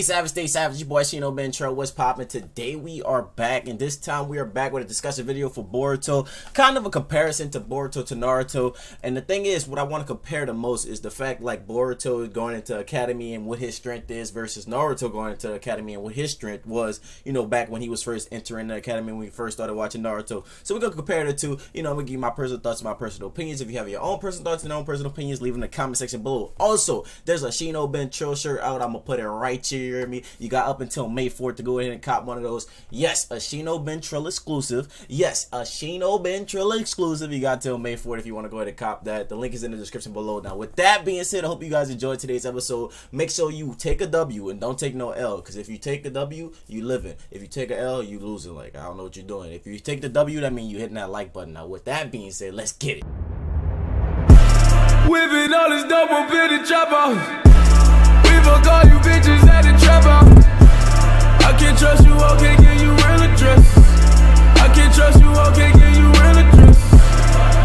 Stay savage, your boy Shino Bentro. What's poppin'? Today we are back, and this time we are back with a discussion video for Boruto. Kind of a comparison to Boruto to Naruto. And the thing is, what I want to compare the most is the fact like Boruto going into academy and what his strength is versus Naruto going into academy and what his strength was, you know, back when he was first entering the academy when we first started watching Naruto. So we're gonna compare the two. You know, I'm gonna give you my personal thoughts, my personal opinions. If you have your own personal thoughts and your own personal opinions, leave in the comment section below. Also, there's a Shino Bentro shirt out. I'm gonna put it right here. You got up until May 4th to go ahead and cop one of those. Yes, a Shino Bentrill exclusive. Yes, a Shino Bentrill exclusive. You got till May 4th if you want to go ahead and cop that. The link is in the description below. Now, with that being said, I hope you guys enjoyed today's episode. Make sure you take a W and don't take no L, because if you take a W, you living. If you take a L, you losing. Like, I don't know what you're doing. If you take the W, that means you hitting that like button. Now, with that being said, let's get it. Whipping all this double bitted chopper. We fuck all you bitches at the trap house. I can't trust you, I can't give you real address. I can't trust you, I can't give you real address.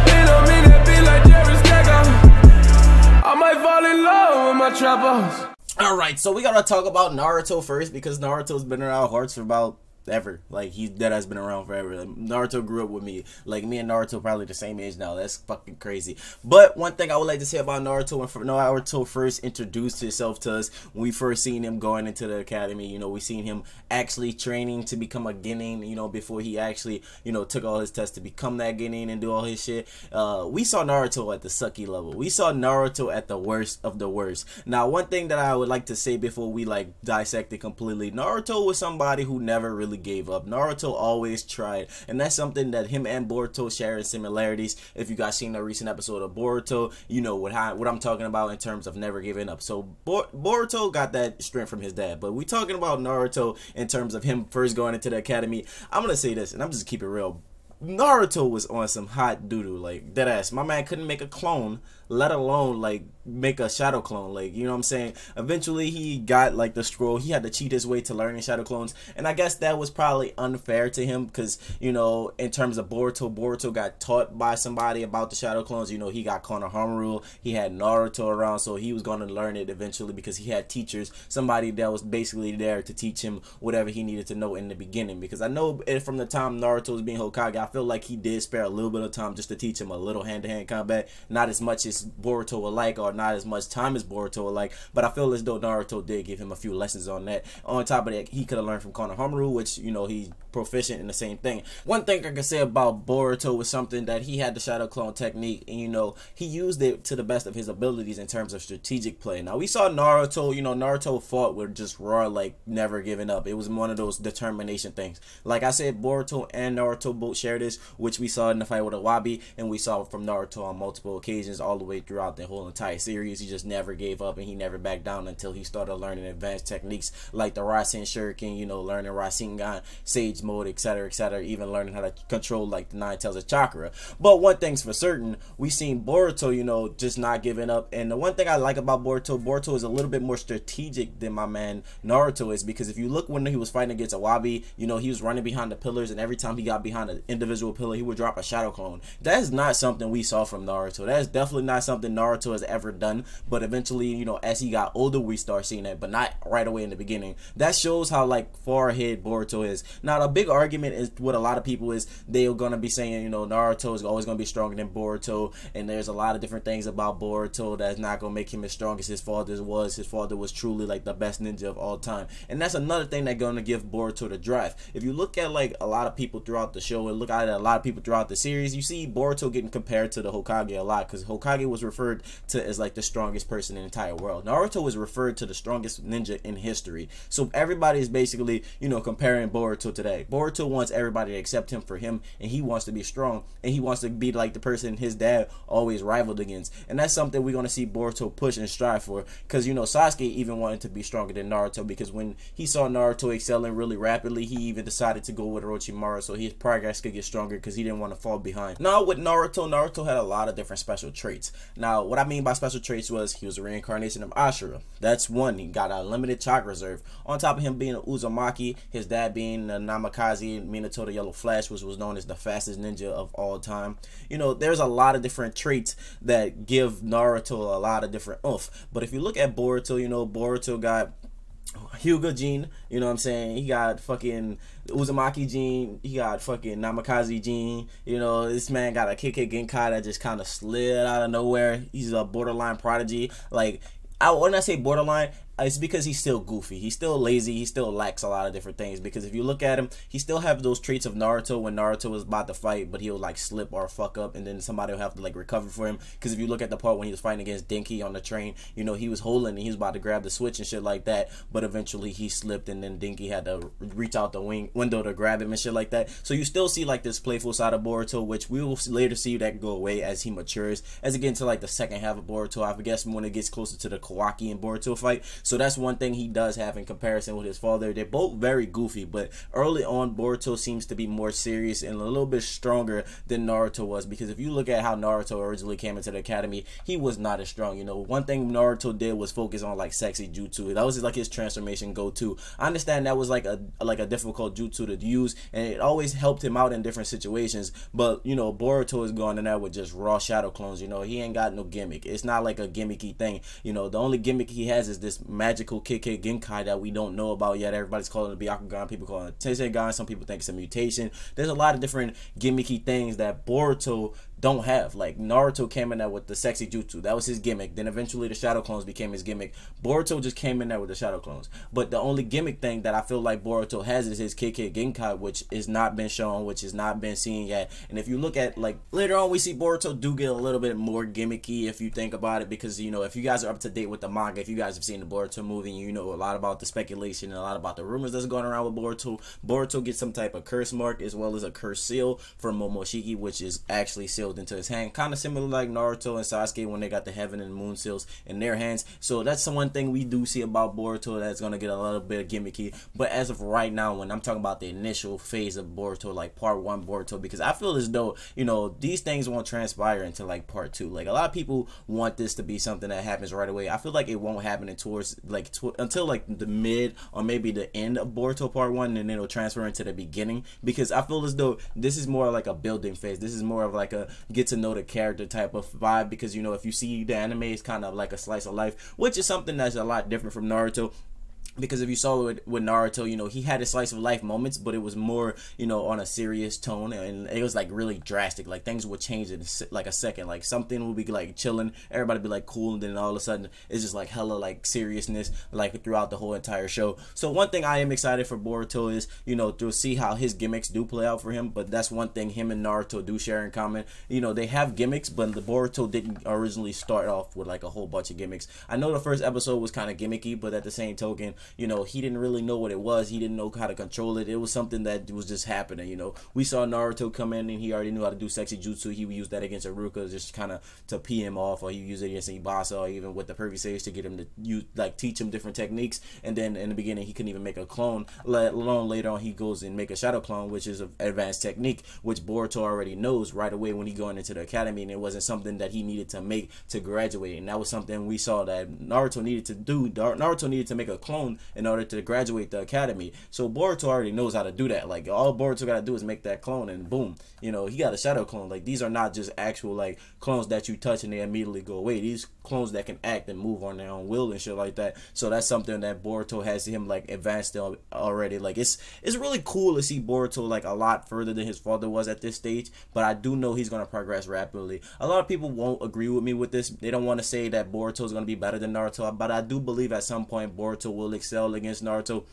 It don't mean that be like Jerry Stacker. I might fall in love with my trap house. Alright, so we gotta talk about Naruto first, because Naruto's been in our hearts for about ever. Like, that has been around forever. Like, Naruto grew up with me. Like, me and Naruto probably the same age now. That's fucking crazy. But one thing I would like to say about Naruto, when Naruto first introduced himself to us, when we first seen him going into the academy, you know, we seen him actually training to become a genin, you know, before he actually, you know, took all his tests to become that genin and do all his shit. We saw Naruto at the sucky level. We saw Naruto at the worst of the worst. Now, one thing that I would like to say before we like dissect it completely, Naruto was somebody who never really gave up. Naruto always tried, and that's something that him and Boruto share in similarities. If you guys seen a recent episode of Boruto, you know what I'm talking about in terms of never giving up. So Boruto got that strength from his dad, but we talking about Naruto in terms of him first going into the academy. I'm gonna say this, and I'm just keep it real. Naruto was on some hot doo-doo, like dead ass. My man couldn't make a clone, let alone like make a shadow clone. Like, you know what I'm saying? Eventually he got like the scroll. He had to cheat his way to learning shadow clones, and I guess that was probably unfair to him, because, you know, in terms of Boruto got taught by somebody about the shadow clones. You know, he got Konohamaru, he had Naruto around, so he was going to learn it eventually because he had teachers, somebody that was basically there to teach him whatever he needed to know in the beginning. Because I know from the time Naruto was being Hokage, I feel like he did spare a little bit of time just to teach him a little hand-to-hand combat, not as much as Boruto would like, or not as much time as Boruto would like, but I feel as though Naruto did give him a few lessons on that. On top of that, he could have learned from Konohamaru, which, you know, he's proficient in the same thing. One thing I can say about Boruto was something that he had the shadow clone technique, and, you know, he used it to the best of his abilities in terms of strategic play. Now, we saw Naruto, you know, Naruto fought with just raw, like, never giving up. It was one of those determination things. Like I said, Boruto and Naruto both share this, which we saw in the fight with Iwabi, and we saw from Naruto on multiple occasions all the way throughout the whole entire series. He just never gave up, and he never backed down until he started learning advanced techniques like the Rasen Shuriken, you know, learning Rasengan, Sage Mode, etc., even learning how to control like the 9 tails of chakra. But one thing's for certain, we seen Boruto, you know, just not giving up. And the one thing I like about Boruto is a little bit more strategic than my man Naruto is, because if you look when he was fighting against Iwabi, you know, he was running behind the pillars, and every time he got behind an individual pillar, he would drop a shadow clone. That is not something we saw from Naruto. That is definitely not something Naruto has ever done. But eventually, you know, as he got older, we start seeing that, but not right away in the beginning. That shows how like far ahead Boruto is. Now, the big argument is what a lot of people is, they're gonna be saying, you know, Naruto is always gonna be stronger than Boruto, and there's a lot of different things about Boruto that's not gonna make him as strong as his father was. His father was truly like the best ninja of all time, and that's another thing that's gonna give Boruto the drive. If you look at like a lot of people throughout the show, and look at a lot of people throughout the series, you see Boruto getting compared to the Hokage a lot, because Hokage was referred to as like the strongest person in the entire world. Naruto was referred to the strongest ninja in history. So everybody is basically, you know, comparing Boruto to that. Boruto wants everybody to accept him for him, and he wants to be strong, and he wants to be like the person his dad always rivaled against. And that's something we're going to see Boruto push and strive for, because, you know, Sasuke even wanted to be stronger than Naruto, because when he saw Naruto excelling really rapidly, he even decided to go with Orochimaru so his progress could get stronger, because he didn't want to fall behind. Now with Naruto had a lot of different special traits. Now what I mean by special traits was he was a reincarnation of Ashura. That's one. He got a limited chakra reserve. On top of him being an Uzumaki, his dad being a Namikaze Minato the Yellow Flash, which was known as the fastest ninja of all time. You know, there's a lot of different traits that give Naruto a lot of different oomph. But if you look at Boruto, you know, Boruto got Hyuga gene, you know what I'm saying? He got fucking Uzumaki gene, he got fucking Namikaze gene, you know, this man got a KK Genkai that just kind of slid out of nowhere. He's a borderline prodigy. Like, when I say borderline, it's because he's still goofy. He's still lazy. He still lacks a lot of different things. Because if you look at him, he still have those traits of Naruto when Naruto was about to fight, but he'll like slip or fuck up, and then somebody will have to like recover for him. Because if you look at the part when he was fighting against Denki on the train, you know, he was holding and he was about to grab the switch and shit like that, but eventually he slipped, and then Denki had to reach out the window to grab him and shit like that. So you still see like this playful side of Boruto, which we will later see that go away as he matures, as it gets into like the second half of Boruto. I guess when it gets closer to the Kawaki and Boruto fight. So that's one thing he does have in comparison with his father. They're both very goofy, but early on Boruto seems to be more serious and a little bit stronger than Naruto was, because if you look at how Naruto originally came into the academy, he was not as strong. You know, one thing Naruto did was focus on like sexy jutsu. That was like his transformation go-to. I understand that was like a difficult jutsu to use, and it always helped him out in different situations, but you know, Boruto is going in there with just raw shadow clones. You know, he ain't got no gimmick. It's not like a gimmicky thing. You know, the only gimmick he has is this magical KK Genkai that we don't know about yet. Everybody's calling it Byakugan, people call it Tenseigan, some people think it's a mutation. There's a lot of different gimmicky things that Boruto don't have. Like Naruto came in there with the sexy jutsu, that was his gimmick. Then eventually the shadow clones became his gimmick. Boruto just came in there with the shadow clones. But the only gimmick thing that I feel like Boruto has is his KK Genkai, which is not been shown, which has not been seen yet. And if you look at like later on, we see Boruto do get a little bit more gimmicky if you think about it, because you know, if you guys are up to date with the manga, if you guys have seen the Boruto movie, you know a lot about the speculation and a lot about the rumors that's going around with Boruto. Boruto gets some type of curse mark as well as a curse seal from Momoshiki, which is actually sealed into his hand, kind of similar like Naruto and Sasuke when they got the heaven and moon seals in their hands. So that's the one thing we do see about Boruto that's going to get a little bit gimmicky. But as of right now, when I'm talking about the initial phase of Boruto, like part 1 Boruto, because I feel as though, you know, these things won't transpire until like part 2. Like a lot of people want this to be something that happens right away. I feel like it won't happen until like the mid or maybe the end of Boruto part 1, and then it'll transfer into the beginning, because I feel as though this is more like a building phase. This is more of like a get to know the character type of vibe, because you know, if you see the anime, it's kind of like a slice of life, which is something that's a lot different from Naruto. Because if you saw it with Naruto, you know, he had his slice of life moments, but it was more, you know, on a serious tone, and it was like really drastic. Like things would change in like a second. Like something would be like chilling, everybody be like cool, and then all of a sudden it's just like hella like seriousness like throughout the whole entire show. So one thing I am excited for Boruto is, you know, to see how his gimmicks do play out for him. But that's one thing him and Naruto do share in common. You know, they have gimmicks, but the Boruto didn't originally start off with like a whole bunch of gimmicks. I know the first episode was kind of gimmicky, but at the same token, you know, he didn't really know what it was. He didn't know how to control it. It was something that was just happening. You know, we saw Naruto come in and he already knew how to do sexy jutsu. He would use that against Iruka just kind of to pee him off, or he would use it against Ibasa, or even with the Perfect Sage to get him to use, like, teach him different techniques. And then in the beginning he couldn't even make a clone, let alone later on he goes and make a shadow clone, which is an advanced technique, which Boruto already knows right away when he going into the academy, and it wasn't something that he needed to make to graduate. And that was something we saw that Naruto needed to do. Naruto needed to make a clone in order to graduate the academy. So Boruto already knows how to do that. Like all Boruto gotta do is make that clone, and boom, you know, he got a shadow clone. Like these are not just actual like clones that you touch and they immediately go away. These clones that can act and move on their own will and shit like that. So that's something that Boruto has him like advanced already. Like it's really cool to see Boruto like a lot further than his father was at this stage, but I do know he's gonna progress rapidly. A lot of people won't agree with me with this. They don't want to say that Boruto is gonna be better than Naruto, but I do believe at some point Boruto will excel against Naruto.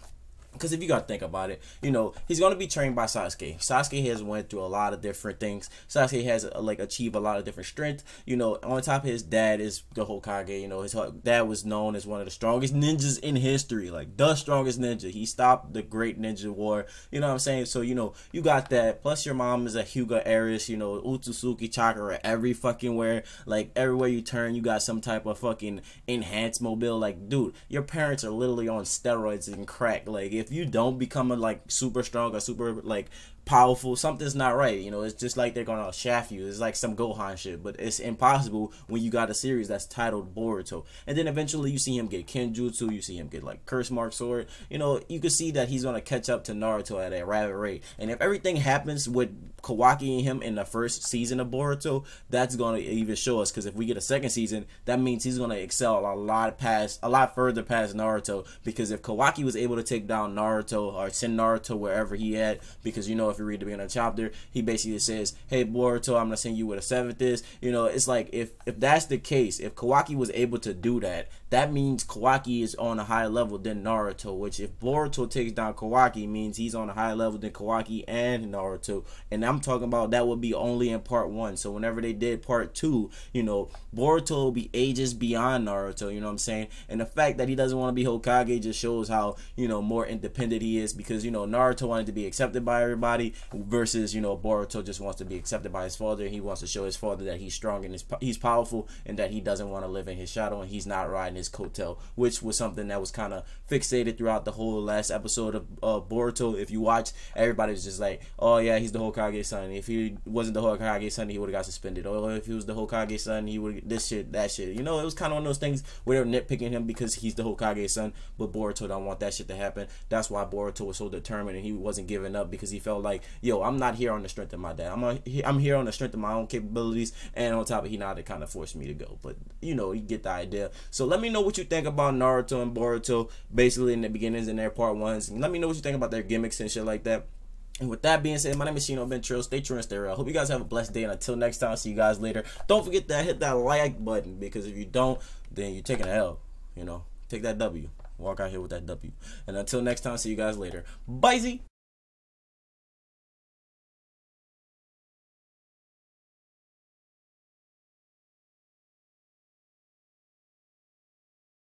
Because if you gotta think about it, you know, he's gonna be trained by Sasuke. Sasuke has went through a lot of different things. Sasuke has like achieved a lot of different strength. You know, on top of his dad is the Hokage. You know, his dad was known as one of the strongest ninjas in history, like the strongest ninja. He stopped the Great Ninja War. You know what I'm saying? So you know, you got that. Plus your mom is a Hyuga heiress. You know, Otsutsuki chakra every fucking where. Like everywhere you turn, you got some type of fucking enhanced mobile. Like, dude, your parents are literally on steroids and crack. Like if you don't become a like super strong or super like powerful, something's not right. You know, it's just like they're gonna shaft you. It's like some Gohan shit, but it's impossible when you got a series that's titled Boruto. And then eventually you see him get Kenjutsu, you see him get like Curse Mark Sword. You know, you can see that he's gonna catch up to Naruto at a rapid rate. And if everything happens with Kawaki and him in the first season of Boruto, that's gonna even show us, because if we get a second season, that means he's gonna excel a lot further past Naruto. Because if Kawaki was able to take down Naruto or send Naruto wherever he at, because you know, if you read the beginning of the chapter, he basically says, hey Boruto, I'm gonna send you where the seventh is. You know, it's like if that's the case, if Kawaki was able to do that, that means Kawaki is on a higher level than Naruto, which if Boruto takes down Kawaki means he's on a higher level than Kawaki and Naruto. And I'm talking about that would be only in part 1. So whenever they did part 2, you know, Boruto will be ages beyond Naruto, you know what I'm saying? And the fact that he doesn't want to be Hokage just shows how, you know, more independent he is, because, you know, Naruto wanted to be accepted by everybody versus, you know, Boruto just wants to be accepted by his father. He wants to show his father that he's strong and he's powerful, and that he doesn't want to live in his shadow, and he's not riding his coattail, which was something that was kind of fixated throughout the whole last episode of Boruto. If you watch, everybody was just like, oh yeah, he's the Hokage's son. If he wasn't the Hokage's son, he would have got suspended. Or if he was the Hokage's son, he would this shit, that shit. You know, it was kind of one of those things where they're nitpicking him because he's the Hokage's son, but Boruto don't want that shit to happen. That's why Boruto was so determined, and he wasn't giving up, because he felt like, yo, I'm not here on the strength of my dad. I'm here on the strength of my own capabilities, and on top of it, he not to kind of force me to go. But you know, you get the idea. So let me know what you think about Naruto and Boruto, basically in the beginnings in their part 1s. And let me know what you think about their gimmicks and shit like that. And with that being said, my name is Shino Ventrell. Stay true and stay real. Hope you guys have a blessed day, and until next time, see you guys later. Don't forget to hit that like button, because if you don't, then you're taking an L. You know, take that W. Walk out here with that W. And until next time, see you guys later. Bye-zy.